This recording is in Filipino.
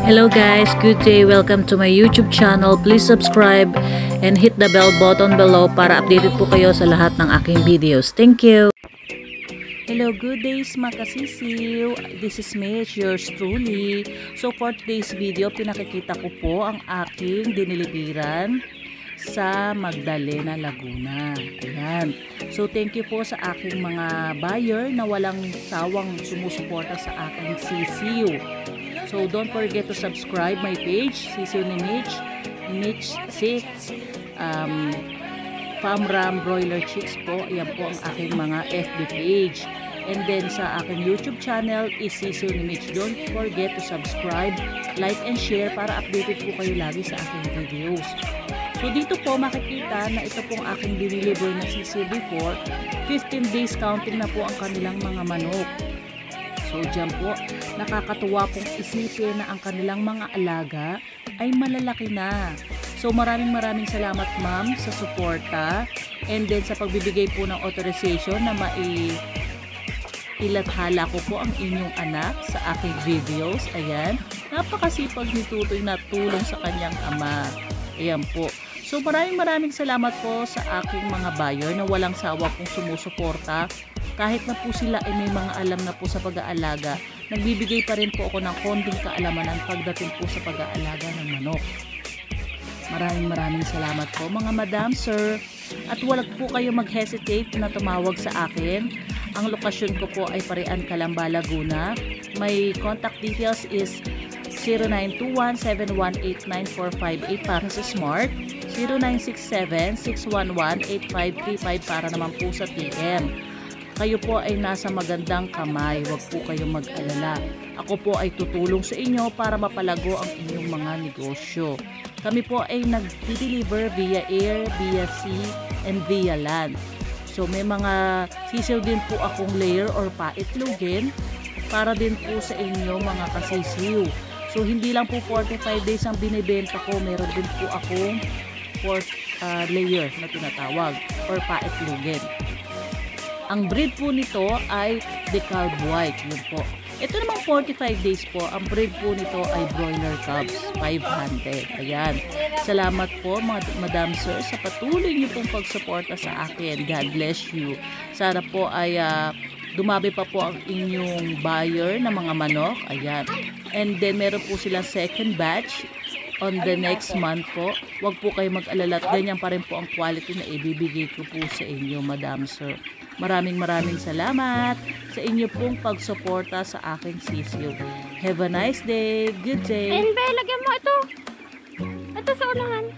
Hello guys, good day. Welcome to my YouTube channel. Please subscribe and hit the bell button below para updated po kayo sa lahat ng aking videos. Thank you. Hello, good days mga kasisiw. This is Mitch, yours truly. So for today's video, pinakikita ko po ang aking dinilibiran sa Magdalena, Laguna. Ayan. So thank you po sa aking mga buyer na walang sawang sumusuporta sa aking sisiw. So don't forget to subscribe my page, Sisiw ni Mitch 6, Famram Broiler Chicks po. Ayan po ang aking mga FB page. And then sa aking YouTube channel is Sisiw ni Mitch. Don't forget to subscribe, like, and share para updated po kayo lagi sa aking videos. So dito po makikita na ito pong aking diniliver na sisiw before. 15 days counting na po ang kanilang mga manok. So dyan po, nakakatuwa pong isipin na ang kanilang mga alaga ay malalaki na. So maraming salamat ma'am sa suporta and then sa pagbibigay po ng authorization na ilathala ko po ang inyong anak sa aking videos. Ayan, napakasipag ni Tutoy na tulong sa kanyang ama. Ayan po. So maraming salamat po sa aking mga buyer na walang sawa pong sumusuporta. Kahit na po sila ay may mga alam na po sa pag-aalaga, nagbibigay pa rin po ako ng konting kaalamanan pagdating po sa pag-aalaga ng manok. Maraming salamat po mga madam, sir. At wag po kayo mag-hesitate na tumawag sa akin. Ang lokasyon ko po ay Parian, Calamba, Laguna. My contact details is 0921-718-9458 para sa Smart, 0967-611-8535 para naman po sa TM. Kayo po ay nasa magandang kamay, huwag po kayong mag-alala. Ako po ay tutulong sa inyo para mapalago ang inyong mga negosyo. Kami po ay nag-deliver via air, via sea, and via land. So may mga sisiw din po akong layer or paitlogin para din po sa inyo mga kasisiw. So hindi lang po 45 days ang binibenta ko, meron din po akong layer na tinatawag or paitlogin. Ang breed po nito ay Decalb White. Yun po. Ito namang 45 days po. Ang breed po nito ay Broiler Cubs 500. Ayan. Salamat po Madam Sir sa patuloy niyo pong pagsuporta sa akin. God bless you. Sana po ay dumabi pa po ang inyong buyer na mga manok. Ayan. And then meron po silang second batch on the next month po. Huwag po kayo mag-alala. Ganyan pa rin po ang quality na ibibigay ko po sa inyo Madam Sir. Maraming salamat sa inyo pong pagsuporta sa aking sisiw. Have a nice day. Good day. Ayun, be, lagyan mo ito. Ito sa unahan.